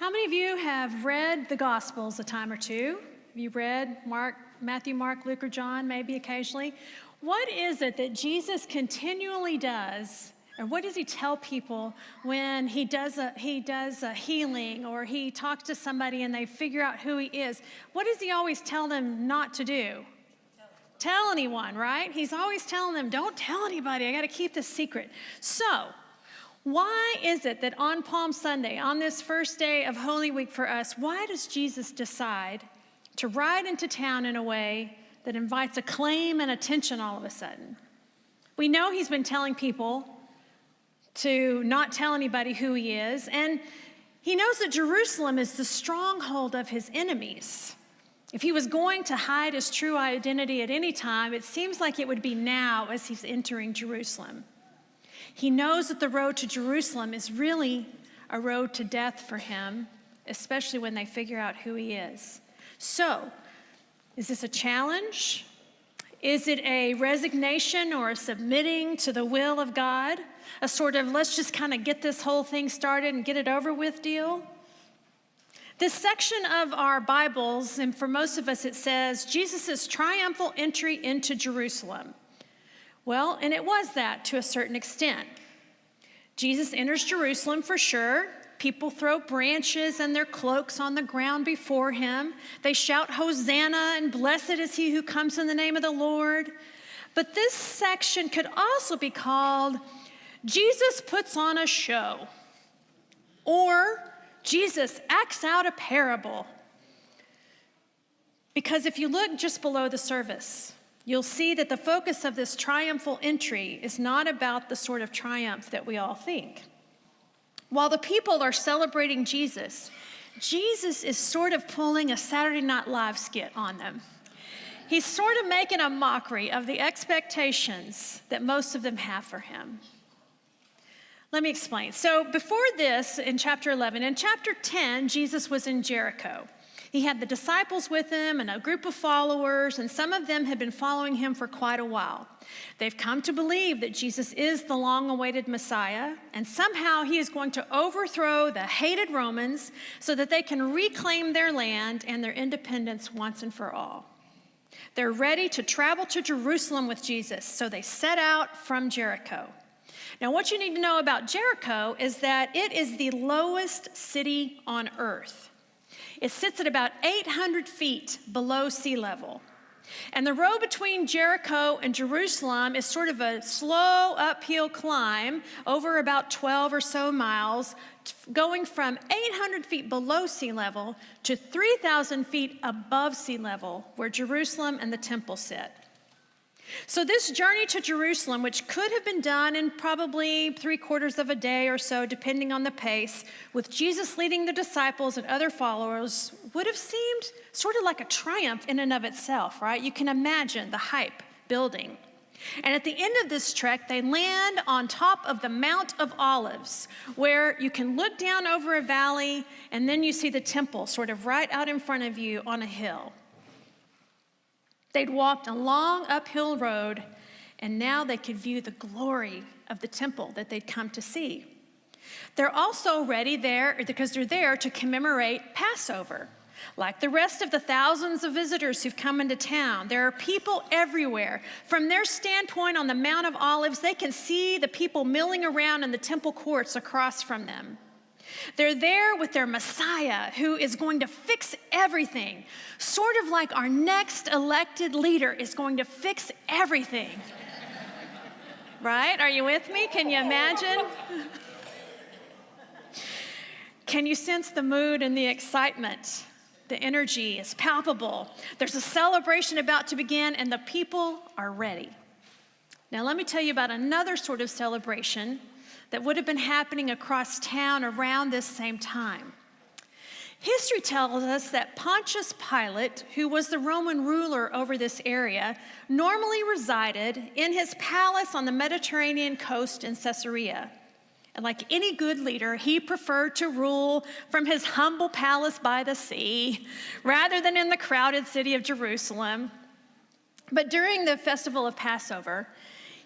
How many of you have read the Gospels a time or two? Have you read Matthew, Mark, Luke, or John, maybe occasionally? What is it that Jesus continually does, or what does he tell people when he does a healing, or he talks to somebody and they figure out who he is? What does he always tell them not to do? Tell anyone, right? He's always telling them, don't tell anybody. I got to keep this secret. So, why is it that on Palm Sunday, on this first day of Holy Week for us, why does Jesus decide to ride into town in a way that invites acclaim and attention all of a sudden? We know he's been telling people to not tell anybody who he is, and he knows that Jerusalem is the stronghold of his enemies. If he was going to hide his true identity at any time, it seems like it would be now as he's entering Jerusalem. He knows that the road to Jerusalem is really a road to death for him, especially when they figure out who he is. So, is this a challenge? Is it a resignation or a submitting to the will of God? A sort of, let's just kind of get this whole thing started and get it over with deal? This section of our Bibles, and for most of us it says, Jesus' triumphal entry into Jerusalem. Well, and it was that to a certain extent. Jesus enters Jerusalem for sure. People throw branches and their cloaks on the ground before him. They shout, Hosanna, and blessed is he who comes in the name of the Lord. But this section could also be called, Jesus puts on a show, or Jesus acts out a parable. Because if you look just below the service, you'll see that the focus of this triumphal entry is not about the sort of triumph that we all think. While the people are celebrating Jesus, Jesus is sort of pulling a Saturday Night Live skit on them. He's sort of making a mockery of the expectations that most of them have for him. Let me explain. So before this, in chapter 11, in chapter 10, Jesus was in Jericho. He had the disciples with him and a group of followers, and some of them had been following him for quite a while. They've come to believe that Jesus is the long-awaited Messiah, and somehow he is going to overthrow the hated Romans so that they can reclaim their land and their independence once and for all. They're ready to travel to Jerusalem with Jesus, so they set out from Jericho. Now, what you need to know about Jericho is that it is the lowest city on earth. It sits at about 800 feet below sea level. And the road between Jericho and Jerusalem is sort of a slow uphill climb over about 12 or so miles, going from 800 feet below sea level to 3,000 feet above sea level, where Jerusalem and the temple sit. So this journey to Jerusalem, which could have been done in probably 3/4 of a day or so, depending on the pace, with Jesus leading the disciples and other followers, would have seemed sort of like a triumph in and of itself, right? You can imagine the hype building. And at the end of this trek, they land on top of the Mount of Olives, where you can look down over a valley, and then you see the temple sort of right out in front of you on a hill. They'd walked a long uphill road, and now they could view the glory of the temple that they'd come to see. They're also ready there, because they're there to commemorate Passover. Like the rest of the thousands of visitors who've come into town, there are people everywhere. From their standpoint on the Mount of Olives, they can see the people milling around in the temple courts across from them. They're there with their Messiah, who is going to fix everything, sort of like our next elected leader is going to fix everything. Right? Are you with me? Can you imagine? Can you sense the mood and the excitement? The energy is palpable. There's a celebration about to begin, and the people are ready. Now, let me tell you about another sort of celebration that would have been happening across town around this same time. History tells us that Pontius Pilate, who was the Roman ruler over this area, normally resided in his palace on the Mediterranean coast in Caesarea. And like any good leader, he preferred to rule from his humble palace by the sea, rather than in the crowded city of Jerusalem. But during the festival of Passover,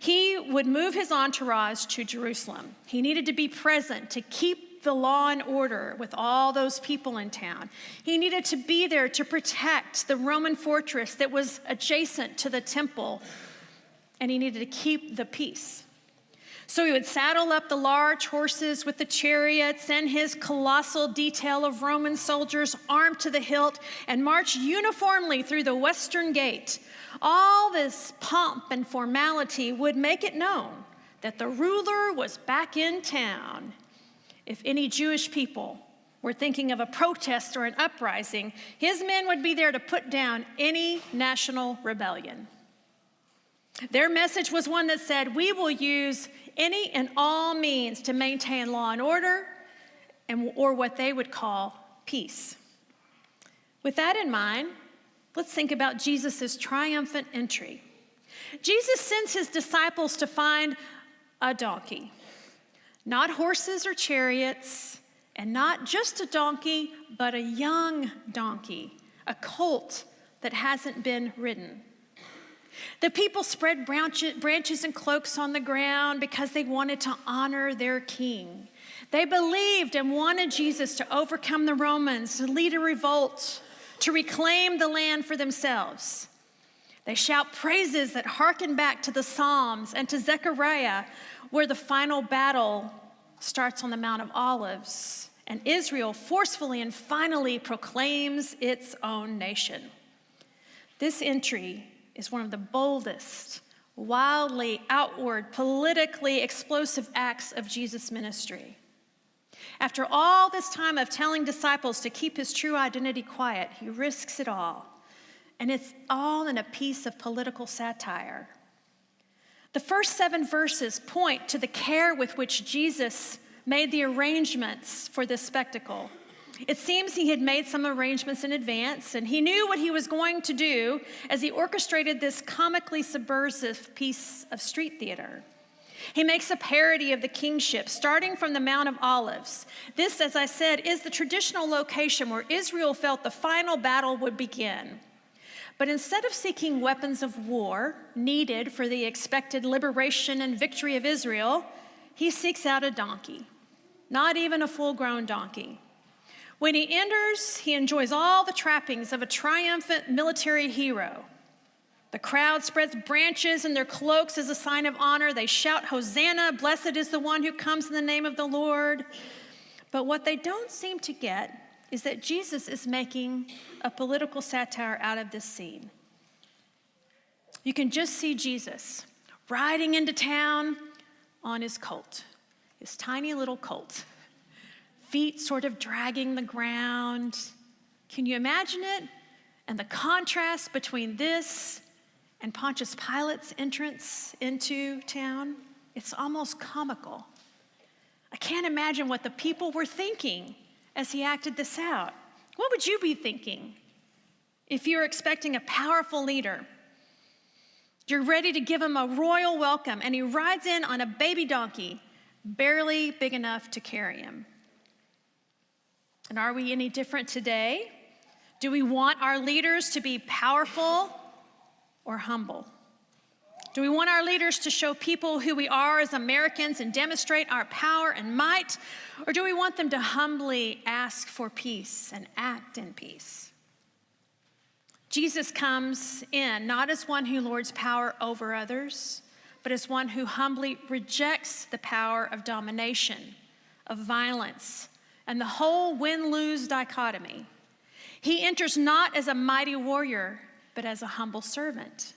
he would move his entourage to Jerusalem. He needed to be present to keep keep the law and order with all those people in town. He needed to be there to protect the Roman fortress that was adjacent to the temple, and he needed to keep the peace. So he would saddle up the large horses with the chariots and his colossal detail of Roman soldiers armed to the hilt and march uniformly through the western gate. All this pomp and formality would make it known that the ruler was back in town. If any Jewish people were thinking of a protest or an uprising, his men would be there to put down any national rebellion. Their message was one that said, we will use any and all means to maintain law and order, or what they would call peace. With that in mind, let's think about Jesus' triumphant entry. Jesus sends his disciples to find a donkey, not horses or chariots, and not just a donkey, but a young donkey, a colt that hasn't been ridden. The people spread branches and cloaks on the ground because they wanted to honor their king. They believed and wanted Jesus to overcome the Romans, to lead a revolt, to reclaim the land for themselves. They shout praises that harken back to the Psalms and to Zechariah, where the final battle starts on the Mount of Olives, and Israel forcefully and finally proclaims its own nation. This entry is one of the boldest, wildly outward, politically explosive acts of Jesus' ministry. After all this time of telling disciples to keep his true identity quiet, he risks it all. And it's all in a piece of political satire. The first 7 verses point to the care with which Jesus made the arrangements for this spectacle. It seems he had made some arrangements in advance, and he knew what he was going to do as he orchestrated this comically subversive piece of street theater. He makes a parody of the kingship, starting from the Mount of Olives. This, as I said, is the traditional location where Israel felt the final battle would begin. But instead of seeking weapons of war needed for the expected liberation and victory of Israel, he seeks out a donkey, not even a full-grown donkey. When he enters, he enjoys all the trappings of a triumphant military hero. The crowd spreads branches in their cloaks as a sign of honor. They shout, "Hosanna, blessed is the one who comes in the name of the Lord." But what they don't seem to get is that Jesus is making a political satire out of this scene. You can just see Jesus riding into town on his colt, his tiny little colt, feet sort of dragging the ground. Can you imagine it? And the contrast between this and Pontius Pilate's entrance into town, it's almost comical. I can't imagine what the people were thinking as he acted this out. What would you be thinking if you're expecting a powerful leader? You're ready to give him a royal welcome, and he rides in on a baby donkey, barely big enough to carry him. And are we any different today? Do we want our leaders to be powerful or humble? Do we want our leaders to show people who we are as Americans and demonstrate our power and might? Or do we want them to humbly ask for peace and act in peace? Jesus comes in not as one who lords power over others, but as one who humbly rejects the power of domination, of violence, and the whole win-lose dichotomy. He enters not as a mighty warrior, but as a humble servant.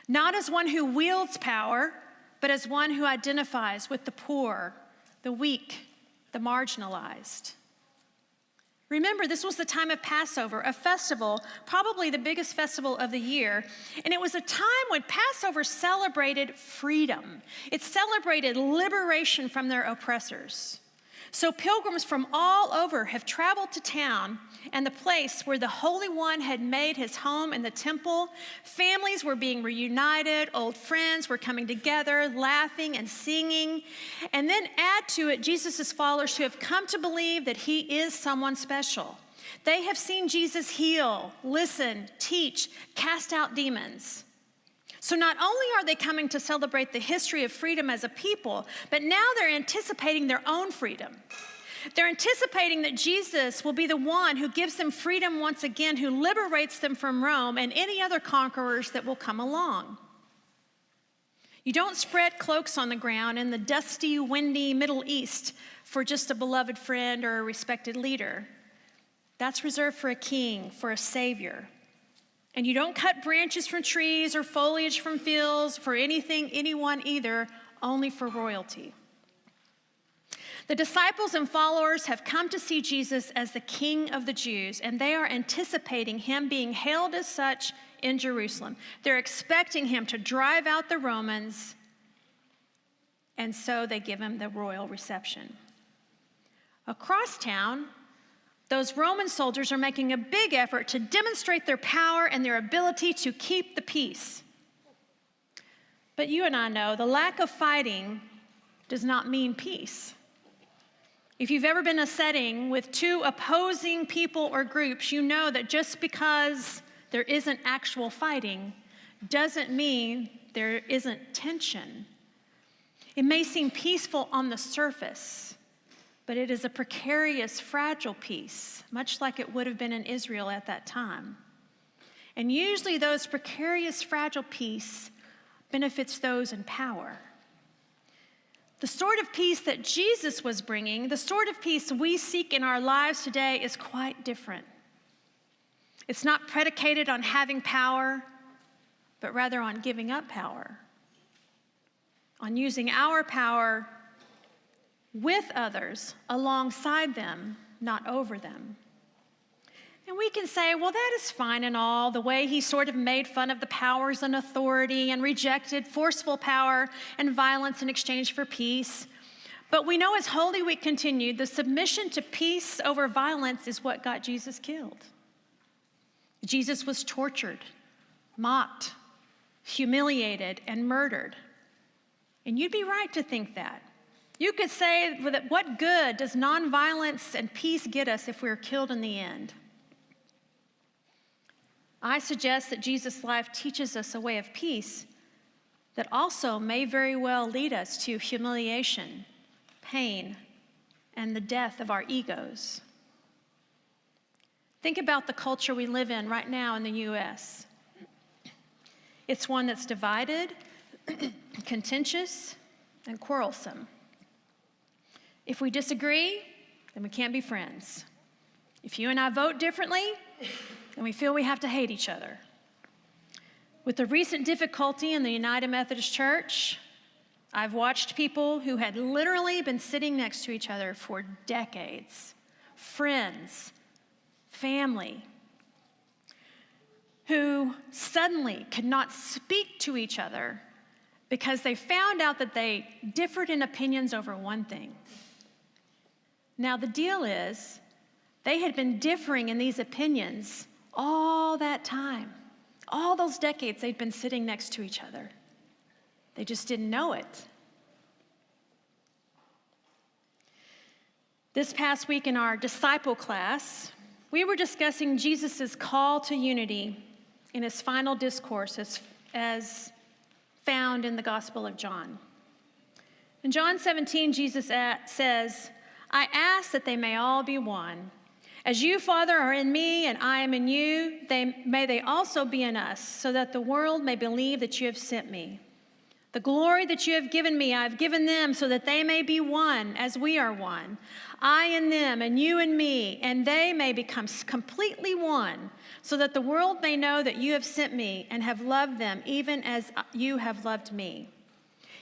Not as one who wields power, but as one who identifies with the poor, the weak, the marginalized. Remember, this was the time of Passover, a festival, probably the biggest festival of the year. And it was a time when Passover celebrated freedom. It celebrated liberation from their oppressors. So pilgrims from all over have traveled to town and the place where the Holy One had made his home in the temple. Families were being reunited, old friends were coming together, laughing and singing. And then add to it Jesus' followers who have come to believe that he is someone special. They have seen Jesus heal, listen, teach, cast out demons. So not only are they coming to celebrate the history of freedom as a people, but now they're anticipating their own freedom. They're anticipating that Jesus will be the one who gives them freedom once again, who liberates them from Rome and any other conquerors that will come along. You don't spread cloaks on the ground in the dusty, windy Middle East for just a beloved friend or a respected leader. That's reserved for a king, for a savior. And you don't cut branches from trees or foliage from fields for anyone either, only for royalty. The disciples and followers have come to see Jesus as the King of the Jews, and they are anticipating him being hailed as such in Jerusalem. They're expecting him to drive out the Romans, and so they give him the royal reception. Across town, those Roman soldiers are making a big effort to demonstrate their power and their ability to keep the peace. But you and I know the lack of fighting does not mean peace. If you've ever been in a setting with two opposing people or groups, you know that just because there isn't actual fighting doesn't mean there isn't tension. It may seem peaceful on the surface, but it is a precarious, fragile peace, much like it would have been in Israel at that time. And usually those precarious, fragile peace benefits those in power. The sort of peace that Jesus was bringing, the sort of peace we seek in our lives today is quite different. It's not predicated on having power, but rather on giving up power, on using our power with others, alongside them, not over them. And we can say, well, that is fine and all, the way he sort of made fun of the powers and authority and rejected forceful power and violence in exchange for peace. But we know as Holy Week continued, the submission to peace over violence is what got Jesus killed. Jesus was tortured, mocked, humiliated, and murdered. And you'd be right to think that. You could say that what good does nonviolence and peace get us if we're killed in the end? I suggest that Jesus' life teaches us a way of peace that also may very well lead us to humiliation, pain, and the death of our egos. Think about the culture we live in right now in the U.S. It's one that's divided, contentious, and quarrelsome. If we disagree, then we can't be friends. If you and I vote differently, then we feel we have to hate each other. With the recent difficulty in the United Methodist Church, I've watched people who had literally been sitting next to each other for decades, friends, family, who suddenly could not speak to each other because they found out that they differed in opinions over one thing. Now, the deal is, they had been differing in these opinions all that time. All those decades they'd been sitting next to each other. They just didn't know it. This past week in our disciple class, we were discussing Jesus' call to unity in his final discourse as found in the Gospel of John. In John 17, Jesus says, "I ask that they may all be one. As you, Father, are in me and I am in you, may they also be in us, so that the world may believe that you have sent me. The glory that you have given me, I have given them, so that they may be one as we are one. I in them and you in me, and they may become completely one, so that the world may know that you have sent me and have loved them even as you have loved me."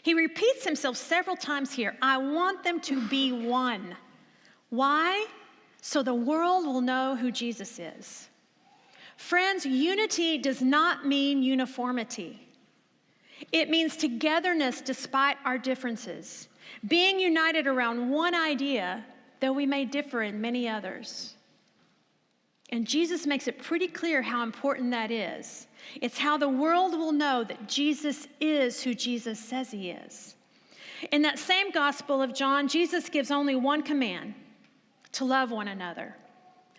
He repeats himself several times here. I want them to be one. Why? So the world will know who Jesus is. Friends, unity does not mean uniformity. It means togetherness despite our differences, being united around one idea, though we may differ in many others. And Jesus makes it pretty clear how important that is. It's how the world will know that Jesus is who Jesus says he is. In that same Gospel of John, Jesus gives only one command: to love one another.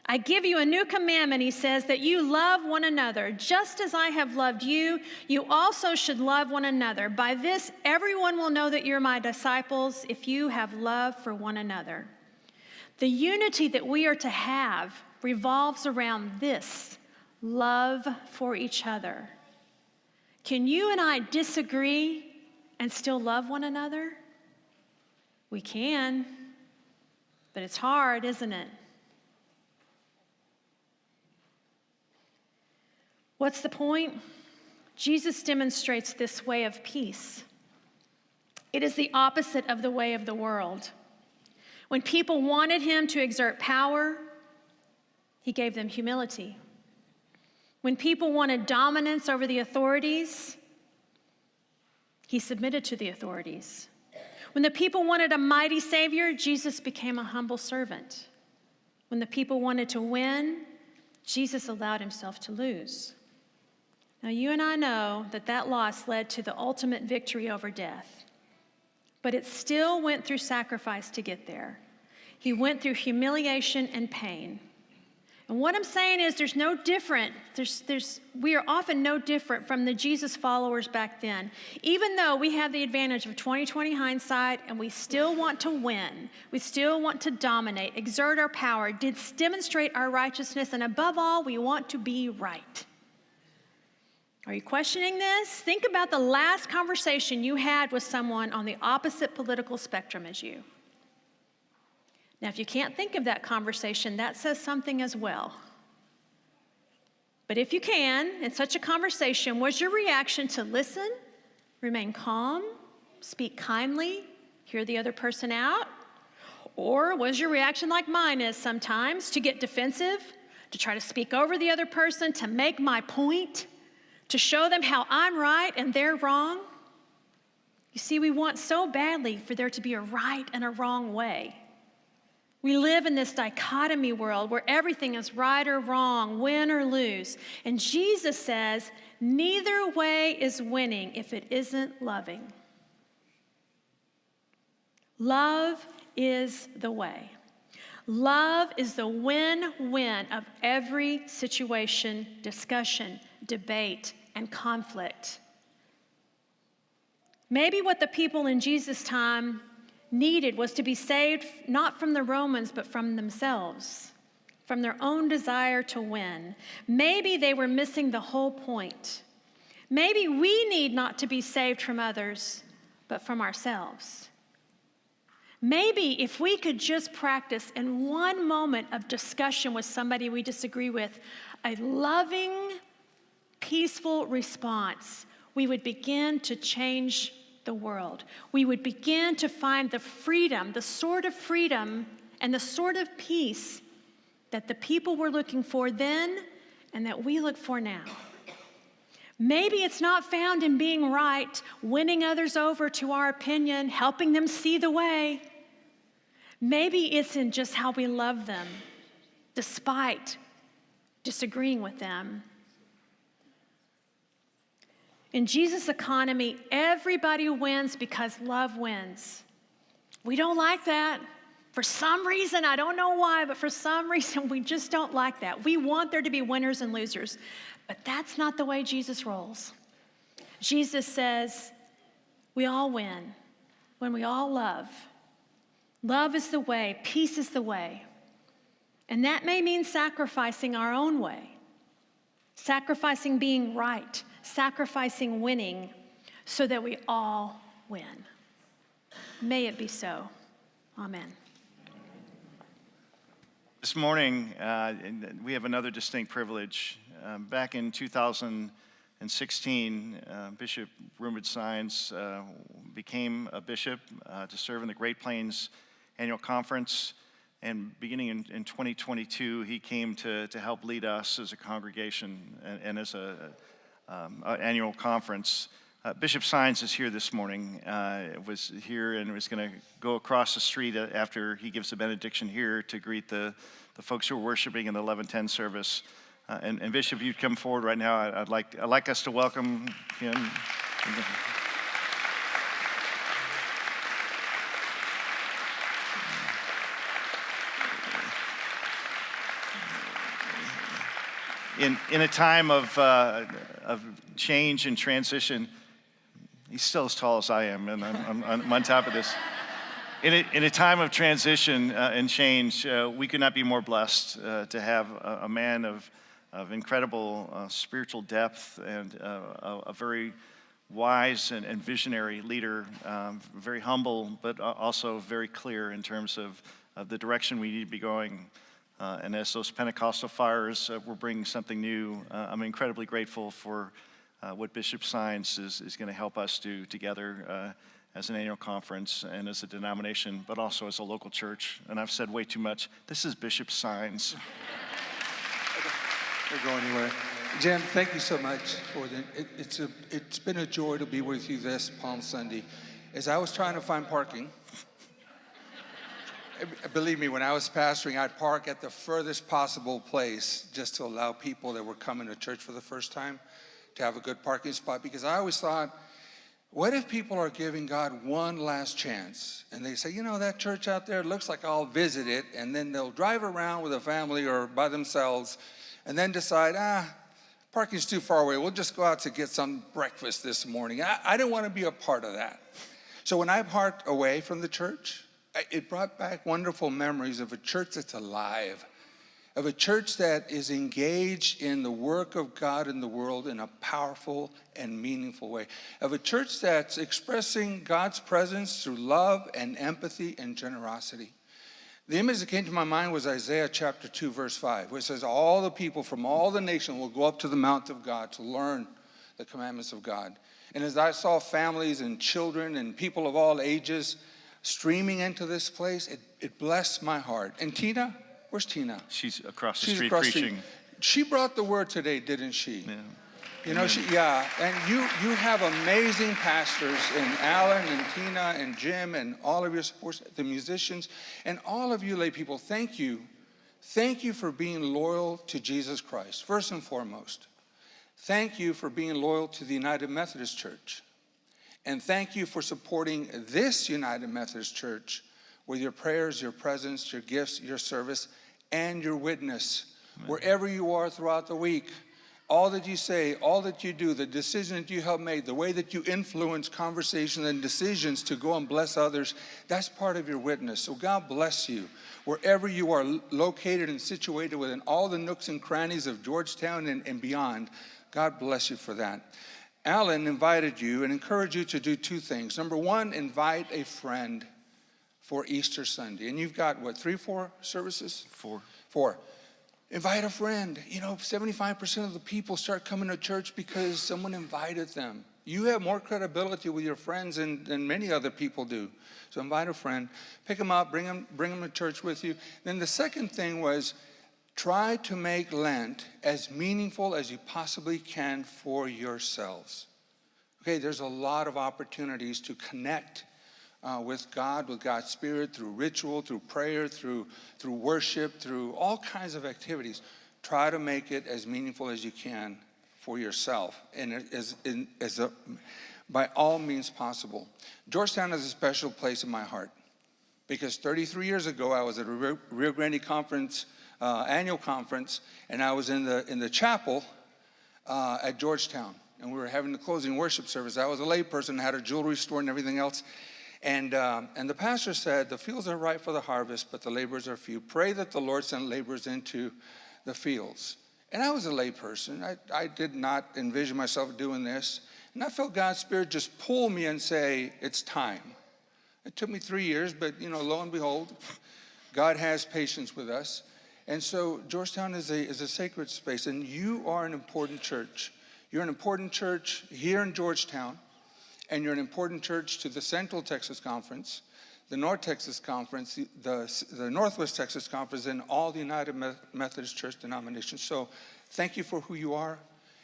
I give you a new commandment, he says, that you love one another. Just as I have loved you, you also should love one another. By this, everyone will know that you're my disciples if you have love for one another. The unity that we are to have revolves around this: love for each other. Can you and I disagree and still love one another? We can, but it's hard, isn't it? What's the point? Jesus demonstrates this way of peace. It is the opposite of the way of the world. When people wanted him to exert power, he gave them humility. When people wanted dominance over the authorities, he submitted to the authorities. When the people wanted a mighty Savior, Jesus became a humble servant. When the people wanted to win, Jesus allowed himself to lose. Now, you and I know that that loss led to the ultimate victory over death, but it still went through sacrifice to get there. He went through humiliation and pain. And what I'm saying is we are often no different from the Jesus followers back then. Even though we have the advantage of 20/20 hindsight and we still want to win, we still want to dominate, exert our power, demonstrate our righteousness, and above all, we want to be right. Are you questioning this? Think about the last conversation you had with someone on the opposite political spectrum as you. Now, if you can't think of that conversation, that says something as well. But if you can, in such a conversation, was your reaction to listen, remain calm, speak kindly, hear the other person out? Or was your reaction like mine is sometimes, to get defensive, to try to speak over the other person, to make my point, to show them how I'm right and they're wrong? You see, we want so badly for there to be a right and a wrong way. We live in this dichotomy world where everything is right or wrong, win or lose. And Jesus says, neither way is winning if it isn't loving. Love is the way. Love is the win-win of every situation, discussion, debate, and conflict. Maybe what the people in Jesus' time needed was to be saved not from the Romans, but from themselves, from their own desire to win. Maybe they were missing the whole point. Maybe we need not to be saved from others, but from ourselves. Maybe if we could just practice in one moment of discussion with somebody we disagree with, a loving, peaceful response, we would begin to change the world. We would begin to find the freedom, the sort of freedom and the sort of peace that the people were looking for then and that we look for now. Maybe it's not found in being right, winning others over to our opinion, helping them see the way. Maybe it's in just how we love them, despite disagreeing with them. In Jesus' economy, everybody wins because love wins. We don't like that. For some reason, I don't know why, but for some reason, we just don't like that. We want there to be winners and losers, but that's not the way Jesus rolls. Jesus says, we all win when we all love. Love is the way, peace is the way. And that may mean sacrificing our own way, sacrificing being right, sacrificing winning so that we all win. May it be so. Amen. This morning, we have another distinct privilege. Back in 2016, Bishop Rumid Sines became a bishop to serve in the Great Plains Annual Conference. And beginning in 2022, he came to help lead us as a congregation and as an annual conference. Bishop Sines is here this morning, was here and was going to go across the street after he gives the benediction here to greet the folks who are worshiping in the 11:10 service. And Bishop, if you'd come forward right now, I'd like us to welcome him. In a time of change and transition, he's still as tall as I am, and I'm on top of this. In a time of transition and change, we could not be more blessed to have a man of incredible spiritual depth and a very wise and visionary leader, very humble, but also very clear in terms of the direction we need to be going. And as those Pentecostal fires were bringing something new, I'm incredibly grateful for what Bishop Sines is going to help us do together as an annual conference and as a denomination, but also as a local church. And I've said way too much. This is Bishop Sines. Don't go anywhere. Jim, thank you so much for it's been a joy to be with you this Palm Sunday. As I was trying to find parking, believe me, when I was pastoring, I'd park at the furthest possible place just to allow people that were coming to church for the first time to have a good parking spot, because I always thought, what if people are giving God one last chance? And they say, you know, that church out there, looks like I'll visit it, and then they'll drive around with a family or by themselves and then decide, parking's too far away. We'll just go out to get some breakfast this morning. I didn't want to be a part of that. So when I parked away from the church, it brought back wonderful memories of a church that's alive, of a church that is engaged in the work of God in the world in a powerful and meaningful way, of a church that's expressing God's presence through love and empathy and generosity. The image that came to my mind was Isaiah chapter 2, verse 5, where it says, all the people from all the nations will go up to the mount of God to learn the commandments of God. And as I saw families and children and people of all ages streaming into this place, it blessed my heart. And Tina, where's Tina? She's across the street preaching. She brought the word today, didn't she? Yeah. You know, and you have amazing pastors in Alan and Tina and Jim and all of your supporters, the musicians, and all of you lay people. Thank you. Thank you for being loyal to Jesus Christ, first and foremost. Thank you for being loyal to the United Methodist Church. And thank you for supporting this United Methodist Church with your prayers, your presence, your gifts, your service, and your witness. Amen. Wherever you are throughout the week, all that you say, all that you do, the decision that you have made, the way that you influence conversations and decisions to go and bless others, that's part of your witness. So God bless you. Wherever you are located and situated within all the nooks and crannies of Georgetown and beyond, God bless you for that. Alan invited you and encouraged you to do two things. Number one, invite a friend for Easter Sunday. And you've got, what, 4 services? 4. Invite a friend. You know, 75% of the people start coming to church because someone invited them. You have more credibility with your friends than many other people do. So invite a friend, pick them up, bring them to church with you. Then the second thing was, try to make Lent as meaningful as you possibly can for yourselves. Okay, there's a lot of opportunities to connect with God, with God's Spirit, through ritual, through prayer, through worship, through all kinds of activities. Try to make it as meaningful as you can for yourself, and by all means possible. Georgetown is a special place in my heart, because 33 years ago I was at a Rio Grande conference, annual conference, and I was in the chapel at Georgetown, and we were having the closing worship service. I was a layperson, had a jewelry store and everything else. And the pastor said, the fields are ripe for the harvest, but the laborers are few. Pray that the Lord send laborers into the fields. And I was a layperson. I did not envision myself doing this. And I felt God's Spirit just pull me and say, it's time. It took me 3 years, but, you know, lo and behold, God has patience with us. And so Georgetown is a sacred space, and you are an important church. You're an important church here in Georgetown. And you're an important church to the Central Texas Conference, the North Texas Conference, the Northwest Texas Conference, and all the United Methodist Church denominations. So thank you for who you are.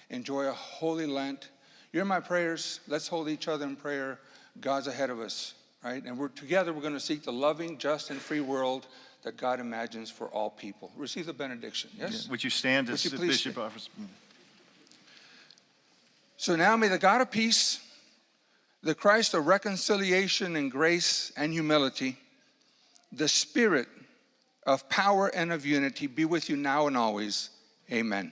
Enjoy a holy Lent. You're in my prayers. Let's hold each other in prayer. God's ahead of us, right? And we're going to seek the loving, just, and free world that God imagines for all people. Receive the benediction, yes? Yeah. Would you stand as the bishop offers? So now may the God of peace, the Christ of reconciliation and grace and humility, the Spirit of power and of unity be with you now and always. Amen.